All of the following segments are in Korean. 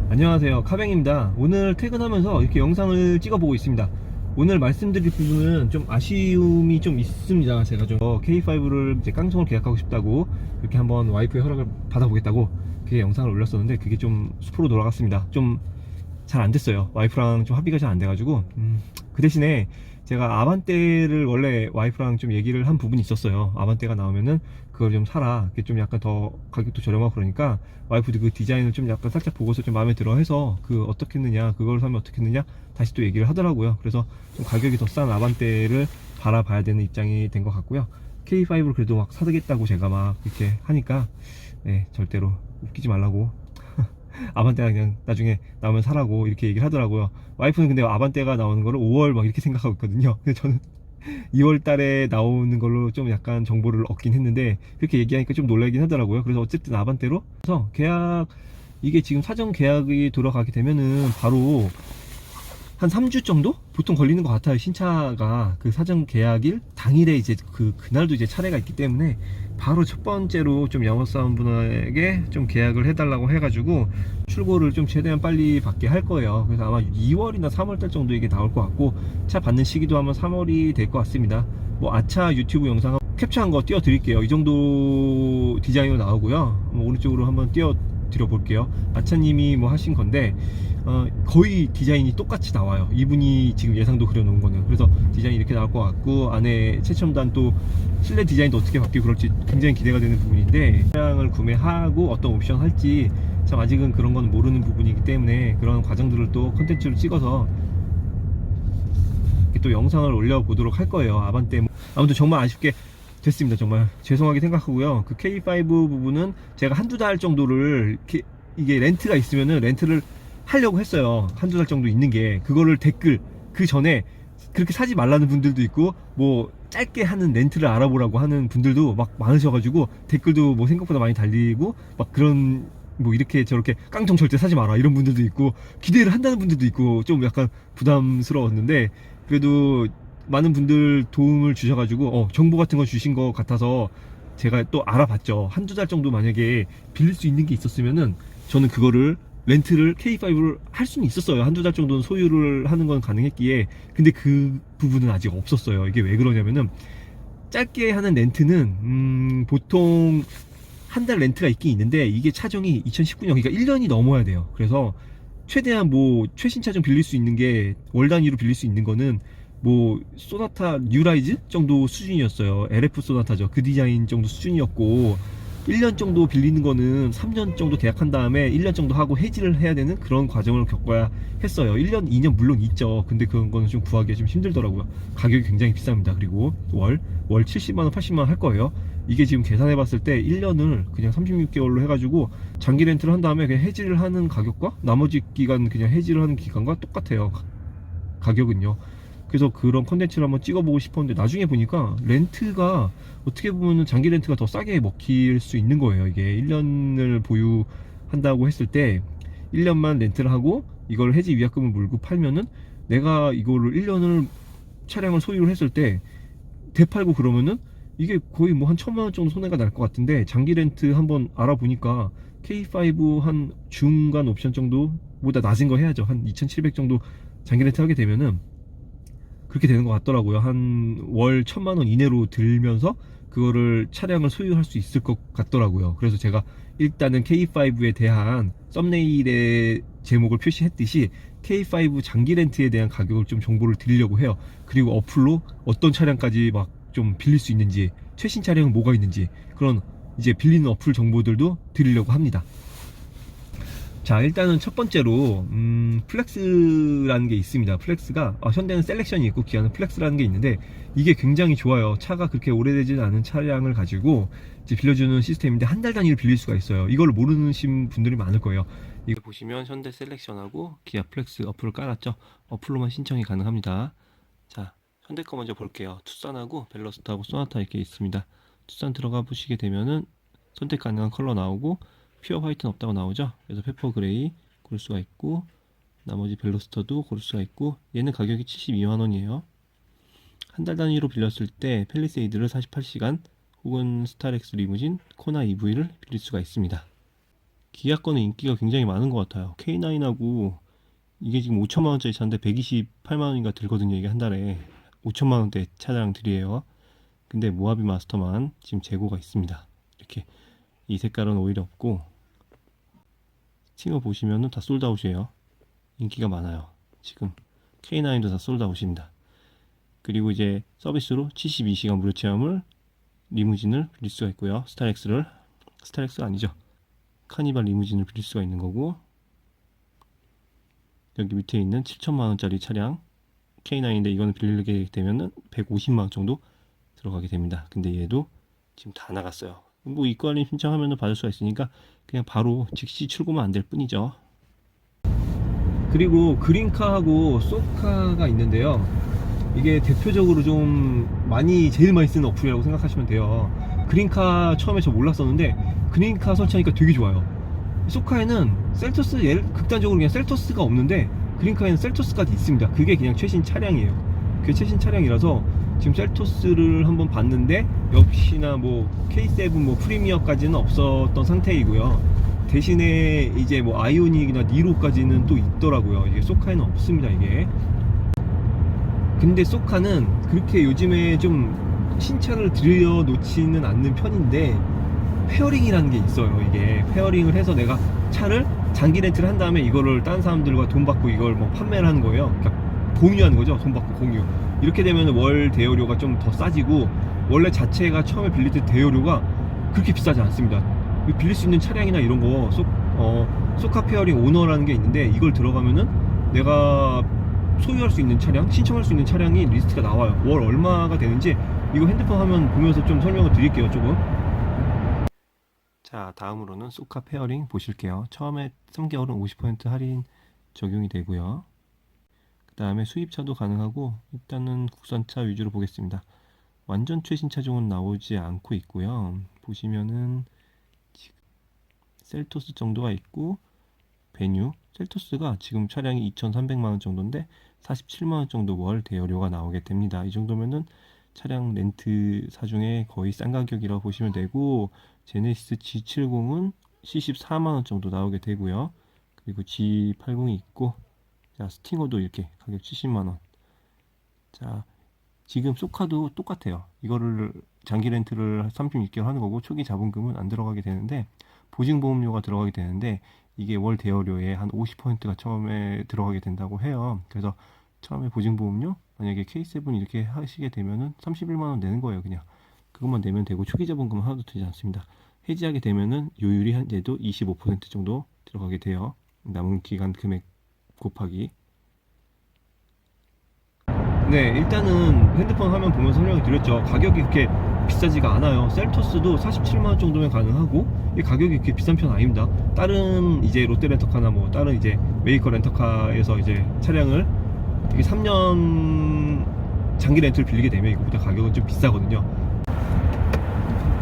안녕하세요, 카뱅입니다. 오늘 퇴근하면서 이렇게 영상을 찍어보고 있습니다. 오늘 말씀드릴 부분은 좀 아쉬움이 좀 있습니다. 제가 좀 K5를 이제 깡통을 계약하고 싶다고 이렇게 한번 와이프의 허락을 받아보겠다고 그게 영상을 올렸었는데 그게 좀 수포로 돌아갔습니다. 좀 잘 안 됐어요. 와이프랑 좀 합의가 잘 안 돼가지고 그 대신에 제가 아반떼를 원래 와이프랑 좀 얘기를 한 부분이 있었어요. 아반떼가 나오면은 그걸 좀 사라. 그게 좀 약간 더 가격도 저렴하고 그러니까 와이프도 그 디자인을 좀 약간 살짝 보고서 좀 마음에 들어 해서 그 어떻게 했느냐, 그걸 사면 어떻게 했느냐 다시 또 얘기를 하더라고요. 그래서 좀 가격이 더 싼 아반떼를 바라봐야 되는 입장이 된 것 같고요. K5를 그래도 막 사드겠다고 제가 막 이렇게 하니까 네, 절대로 웃기지 말라고 아반떼가 그냥 나중에 나오면 사라고 이렇게 얘기를 하더라고요. 와이프는 근데 아반떼가 나오는 거를 5월 막 이렇게 생각하고 있거든요. 근데 저는 2월 달에 나오는 걸로 좀 약간 정보를 얻긴 했는데 그렇게 얘기하니까 좀 놀라긴 하더라고요. 그래서 어쨌든 아반떼로 그래서 계약, 이게 지금 사전 계약이 돌아가게 되면은 바로 한 3주 정도? 보통 걸리는 것 같아요. 신차가 그 사전 계약일 당일에 이제 그날도 이제 차례가 있기 때문에 바로 첫 번째로 좀 영업사원분에게 좀 계약을 해달라고 해가지고 출고를 좀 최대한 빨리 받게 할 거예요. 그래서 아마 2월이나 3월달 정도 이게 나올 것 같고 차 받는 시기도 아마 3월이 될 것 같습니다. 뭐 아차 유튜브 영상 캡처한 거 띄워 드릴게요. 이 정도 디자인으로 나오고요. 오른쪽으로 한번 띄워 드려 볼게요. 아차님이 뭐 하신 건데 거의 디자인이 똑같이 나와요. 이분이 지금 예상도 그려놓은 거는. 그래서 디자인이 이렇게 나올 것 같고 안에 최첨단 또 실내 디자인도 어떻게 바뀌고 그럴지 굉장히 기대가 되는 부분인데 차량을 구매하고 어떤 옵션 할지 참 아직은 그런 건 모르는 부분이기 때문에 그런 과정들을 또 컨텐츠로 찍어서 또 영상을 올려보도록 할 거예요. 아반떼 아무튼 정말 아쉽게 됐습니다. 정말 죄송하게 생각하고요. 그 K5 부분은 제가 한두 달 정도를 이게 렌트가 있으면은 렌트를 하려고 했어요. 한두 달 정도 있는 게 그거를 댓글 그 전에 그렇게 사지 말라는 분들도 있고 뭐 짧게 하는 렌트를 알아보라고 하는 분들도 막 많으셔가지고 댓글도 뭐 생각보다 많이 달리고 막 그런 뭐 이렇게 저렇게 깡통 절대 사지 마라 이런 분들도 있고 기대를 한다는 분들도 있고 좀 약간 부담스러웠는데 그래도 많은 분들 도움을 주셔가지고 정보 같은 거 주신 것 같아서 제가 또 알아봤죠. 한두 달 정도 만약에 빌릴 수 있는 게 있었으면은 저는 그거를 렌트를 K5를 할 수는 있었어요. 한두 달 정도는 소유를 하는 건 가능했기에. 근데 그 부분은 아직 없었어요. 이게 왜 그러냐면은 짧게 하는 렌트는 보통 한 달 렌트가 있긴 있는데 이게 차종이 2019년 그러니까 1년이 넘어야 돼요. 그래서 최대한 뭐 최신 차종 빌릴 수 있는 게 월 단위로 빌릴 수 있는 거는 뭐 소나타 뉴라이즈 정도 수준이었어요. LF 소나타죠. 그 디자인 정도 수준이었고 1년 정도 빌리는 거는 3년 정도 계약한 다음에 1년 정도 하고 해지를 해야 되는 그런 과정을 겪어야 했어요. 1년, 2년 물론 있죠. 근데 그런 거는 좀 구하기가 좀 힘들더라고요. 가격이 굉장히 비쌉니다. 그리고 월 70만원, 80만원 할 거예요. 이게 지금 계산해 봤을 때 1년을 그냥 36개월로 해가지고 장기 렌트를 한 다음에 그냥 해지를 하는 가격과 나머지 기간 그냥 해지를 하는 기간과 똑같아요. 가격은요. 그래서 그런 컨텐츠를 한번 찍어보고 싶었는데 나중에 보니까 렌트가 어떻게 보면 장기 렌트가 더 싸게 먹힐 수 있는 거예요. 이게 1년을 보유한다고 했을 때 1년만 렌트를 하고 이걸 해지 위약금을 물고 팔면은 내가 이거를 1년을 차량을 소유를 했을 때 되팔고 그러면은 이게 거의 뭐 한 1,000만 원 정도 손해가 날 것 같은데 장기 렌트 한번 알아보니까 K5 한 중간 옵션 정도보다 낮은 거 해야죠. 한 2,700 정도 장기 렌트 하게 되면은 그렇게 되는 것 같더라고요. 한 월 1,000만 원 이내로 들면서 그거를 차량을 소유할 수 있을 것 같더라고요. 그래서 제가 일단은 K5에 대한 썸네일에 제목을 표시했듯이 K5 장기 렌트에 대한 가격을 좀 정보를 드리려고 해요. 그리고 어플로 어떤 차량까지 막 좀 빌릴 수 있는지, 최신 차량은 뭐가 있는지 그런 이제 빌리는 어플 정보들도 드리려고 합니다. 자, 일단은 첫 번째로 플렉스라는 게 있습니다. 플렉스가 현대는 셀렉션이 있고 기아는 플렉스라는 게 있는데 이게 굉장히 좋아요. 차가 그렇게 오래되지 않은 차량을 가지고 이제 빌려주는 시스템인데 한 달 단위로 빌릴 수가 있어요. 이걸 모르신 분들이 많을 거예요. 이거 보시면 현대 셀렉션하고 기아 플렉스 어플을 깔았죠. 어플로만 신청이 가능합니다. 자, 현대 거 먼저 볼게요. 투싼하고 벨러스트하고 소나타 이렇게 있습니다. 투싼 들어가 보시게 되면은 선택 가능한 컬러 나오고 퓨어 화이트는 없다고 나오죠. 그래서 페퍼 그레이 고를 수가 있고 나머지 벨로스터도 고를 수가 있고 얘는 가격이 72만원이에요. 한 달 단위로 빌렸을 때 펠리세이드를 48시간 혹은 스타렉스 리무진 코나 EV를 빌릴 수가 있습니다. 기아 거는 인기가 굉장히 많은 것 같아요. K9하고 이게 지금 5천만 원짜리 차인데 128만 원인가 들거든요. 이게 한 달에 5천만 원대 차량들이에요. 근데 모하비 마스터만 지금 재고가 있습니다. 이렇게 이 색깔은 오히려 없고, 스팅어 보시면은 다 솔드아웃이에요. 인기가 많아요. 지금 K9도 다 솔드아웃입니다. 그리고 이제 서비스로 72시간 무료 체험을, 리무진을 빌릴 수가 있고요. 스타렉스 아니죠, 카니발 리무진을 빌릴 수가 있는 거고, 여기 밑에 있는 7천만 원짜리 차량 K9인데 이거는 빌리게 되면은 150만 원 정도 들어가게 됩니다. 근데 얘도 지금 다 나갔어요. 뭐 이거 할인 신청하면은 받을 수가 있으니까 그냥 바로 즉시 출고만 안 될 뿐이죠. 그리고 그린카하고 쏘카가 있는데요. 이게 대표적으로 좀 제일 많이 쓰는 어플이라고 생각하시면 돼요. 그린카 처음에 저 몰랐었는데 그린카 설치하니까 되게 좋아요. 쏘카에는 셀토스, 극단적으로 그냥 셀토스가 없는데 그린카에는 셀토스까지 있습니다. 그게 그냥 최신 차량이에요. 그게 최신 차량이라서 지금 셀토스를 한번 봤는데 역시나 뭐 K7 뭐 프리미어까지는 없었던 상태이고요. 대신에 이제 뭐 아이오닉이나 니로까지는 또 있더라고요. 이게 쏘카에는 없습니다, 이게. 근데 쏘카는 그렇게 요즘에 좀 신차를 들여놓지는 않는 편인데, 페어링이라는 게 있어요. 이게 페어링을 해서 내가 차를 장기 렌트를 한 다음에 이거를 다른 사람들과 돈 받고 이걸 뭐 판매를 하는 거예요. 그러니까 공유하는 거죠. 돈 받고 공유. 이렇게 되면 월 대여료가 좀 더 싸지고, 원래 자체가 처음에 빌릴 때 대여료가 그렇게 비싸지 않습니다. 빌릴 수 있는 차량이나 이런 거 쏘카 페어링 오너라는 게 있는데, 이걸 들어가면은 내가 소유할 수 있는 차량, 신청할 수 있는 차량이 리스트가 나와요. 월 얼마가 되는지 이거 핸드폰 화면 보면서 좀 설명을 드릴게요, 조금. 자, 다음으로는 쏘카 페어링 보실게요. 처음에 3개월은 50% 할인 적용이 되고요. 그 다음에 수입차도 가능하고, 일단은 국산차 위주로 보겠습니다. 완전 최신 차종은 나오지 않고 있고요. 보시면은 셀토스 정도가 있고, 베뉴 셀토스가 지금 차량이 2,300만원 정도인데 47만원 정도 월 대여료가 나오게 됩니다. 이 정도면은 차량 렌트사 중에 거의 싼 가격이라고 보시면 되고, 제네시스 G70은 74만원 정도 나오게 되고요. 그리고 G80이 있고, 자, 스팅어도 이렇게 가격 70만원. 자, 지금 쏘카도 똑같아요. 이거를 장기 렌트를 36개월 하는 거고, 초기 자본금은 안 들어가게 되는데 보증보험료가 들어가게 되는데, 이게 월 대여료의 한 50%가 처음에 들어가게 된다고 해요. 그래서 처음에 보증보험료 만약에 K7 이렇게 하시게 되면은 31만원 내는 거예요. 그냥 그것만 내면 되고, 초기 자본금은 하나도 들지 않습니다. 해지하게 되면은 요율이 한제도 25% 정도 들어가게 돼요. 남은 기간 금액 곱하기. 네, 일단은 핸드폰 화면 보면서 설명을 드렸죠. 가격이 그렇게 비싸지가 않아요. 셀토스도 47만원 정도면 가능하고, 이 가격이 그렇게 비싼 편 아닙니다. 다른 이제 롯데 렌터카나 뭐 다른 이제 메이커 렌터카에서 이제 차량을 이게 3년 장기 렌트를 빌리게 되면 이거보다 가격은 좀 비싸거든요.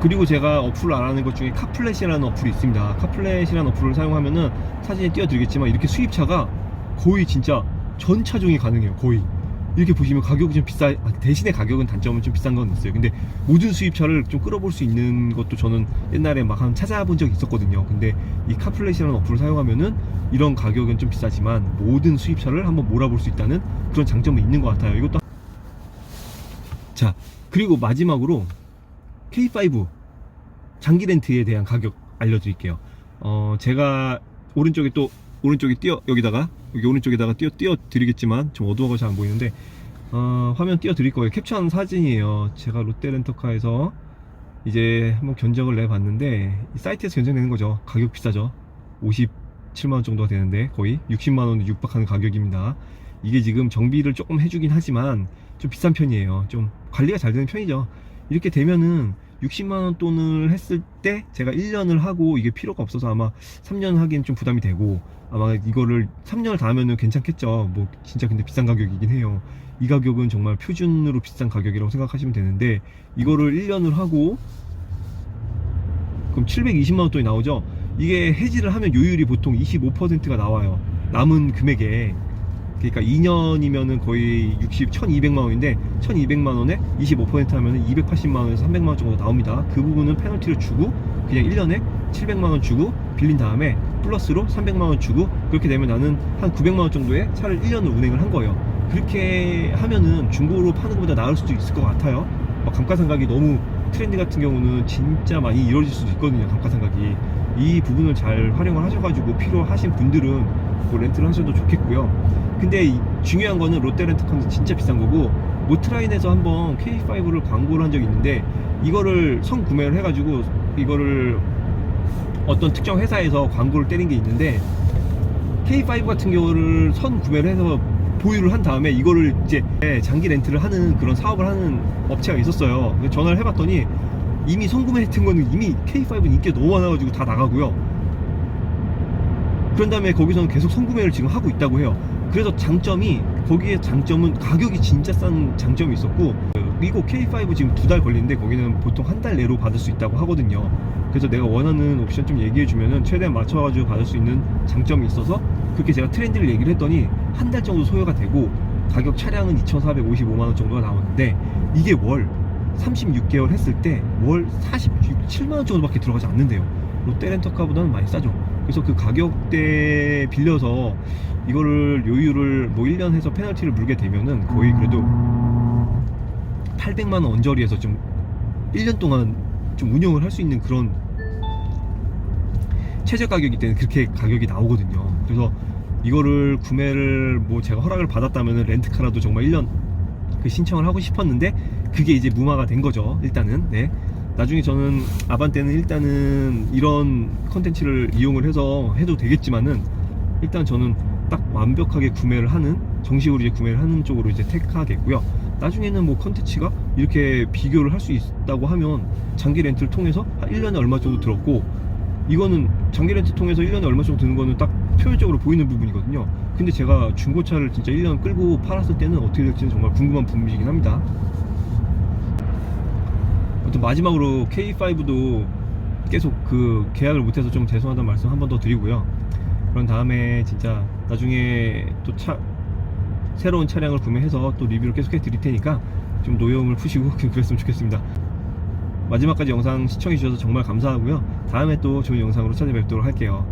그리고 제가 어플을 안 하는 것 중에 카플렛이라는 어플이 있습니다. 카플렛이라는 어플을 사용하면은 사진에 띄워드리겠지만, 이렇게 수입차가 거의 진짜 전 차종이 가능해요. 거의. 이렇게 보시면 가격이 좀 대신에 가격은, 단점은 좀 비싼 건 있어요. 근데 모든 수입차를 좀 끌어볼 수 있는 것도 저는 옛날에 막 한 찾아본 적이 있었거든요. 근데 이 카플렛이라는 어플을 사용하면은 이런 가격은 좀 비싸지만 모든 수입차를 한번 몰아볼 수 있다는 그런 장점이 있는 것 같아요. 이것도. 자, 그리고 마지막으로 K5 장기 렌트에 대한 가격 알려드릴게요. 제가 오른쪽에 여기 오른쪽에다가 띄워 드리겠지만 좀 어두워서 잘 안 보이는데, 화면 띄워 드릴 거예요. 캡처한 사진이에요. 제가 롯데 렌터카에서 이제 한번 견적을 내봤는데, 이 사이트에서 견적내는 거죠. 가격 비싸죠. 57만원 정도가 되는데 거의 60만원에 육박하는 가격입니다. 이게 지금 정비를 조금 해주긴 하지만 좀 비싼 편이에요. 좀 관리가 잘 되는 편이죠. 이렇게 되면은 60만원 돈을 했을 때 제가 1년을 하고 이게 필요가 없어서 아마 3년 하기엔 좀 부담이 되고, 아마 이거를 3년을 다 하면은 괜찮겠죠. 뭐 진짜 근데 비싼 가격이긴 해요. 이 가격은 정말 표준으로 비싼 가격이라고 생각하시면 되는데, 이거를 1년을 하고 그럼 720만원 돈이 나오죠. 이게 해지를 하면 요율이 보통 25%가 나와요. 남은 금액에. 그러니까 2년이면은 거의 1200만원인데 1200만원에 25% 하면은 280만원에서 300만원 정도 나옵니다. 그 부분은 페널티를 주고 그냥 1년에 700만원 주고 빌린 다음에 플러스로 300만원 주고, 그렇게 되면 나는 한 900만원 정도의 차를 1년을 운행을 한 거예요. 그렇게 하면은 중고로 파는 것보다 나을 수도 있을 것 같아요. 막 감가상각이 너무 트렌드 같은 경우는 진짜 많이 이루어질 수도 있거든요. 감가상각이. 이 부분을 잘 활용을 하셔가지고 필요하신 분들은 뭐 렌트를 하셔도 좋겠고요. 근데 중요한 거는 롯데렌터카는 진짜 비싼 거고, 모트라인에서 한번 K5를 광고를 한 적이 있는데, 이거를 선구매를 해가지고 이거를 어떤 특정 회사에서 광고를 때린 게 있는데, K5 같은 경우를 선구매를 해서 보유를 한 다음에 이거를 이제 장기 렌트를 하는 그런 사업을 하는 업체가 있었어요. 전화를 해봤더니 이미 선구매했던 거는 이미 K5는 인기가 너무 많아가지고 다 나가고요. 그런 다음에 거기서는 계속 선구매를 지금 하고 있다고 해요. 그래서 장점이, 거기에 장점은 가격이 진짜 싼 장점이 있었고, 그리고 K5 지금 2달 걸리는데 거기는 보통 한 달 내로 받을 수 있다고 하거든요. 그래서 내가 원하는 옵션 좀 얘기해주면은 최대한 맞춰가지고 받을 수 있는 장점이 있어서 그렇게 제가 트렌드를 얘기를 했더니 한 달 정도 소요가 되고, 가격 차량은 2,455만원 정도가 나오는데, 이게 월 36개월 했을 때 월 47만원 정도밖에 들어가지 않는데요. 롯데렌터카보다는 많이 싸죠. 그래서 그 가격대 빌려서 이거를 요율을 뭐 1년 해서 페널티를 물게 되면은 거의 그래도 800만원 언저리에서 좀 1년 동안 좀 운영을 할 수 있는 그런 최저 가격이 때는 그렇게 가격이 나오거든요. 그래서 이거를 구매를 뭐 제가 허락을 받았다면 렌트카라도 정말 1년 그 신청을 하고 싶었는데, 그게 이제 무마가 된 거죠. 일단은. 네. 나중에 저는 아반떼는 일단은 이런 컨텐츠를 이용을 해서 해도 되겠지만은, 일단 저는 딱 완벽하게 구매를 하는, 정식으로 이제 구매를 하는 쪽으로 이제 택하겠고요. 나중에는 뭐 컨텐츠가 이렇게 비교를 할 수 있다고 하면 장기 렌트를 통해서 한 1년에 얼마 정도 들었고, 이거는 장기 렌트 통해서 1년에 얼마 정도 드는 거는 딱 표면적으로 보이는 부분이거든요. 근데 제가 중고차를 진짜 1년 끌고 팔았을 때는 어떻게 될지는 정말 궁금한 부분이긴 합니다. 아무튼 마지막으로 K5도 계속 그 계약을 못해서 좀 죄송하다는 말씀 한 번 더 드리고요. 그런 다음에 진짜 나중에 또 새로운 차량을 구매해서 또 리뷰를 계속해 드릴 테니까 좀 노여움을 푸시고 그랬으면 좋겠습니다. 마지막까지 영상 시청해 주셔서 정말 감사하고요. 다음에 또 좋은 영상으로 찾아뵙도록 할게요.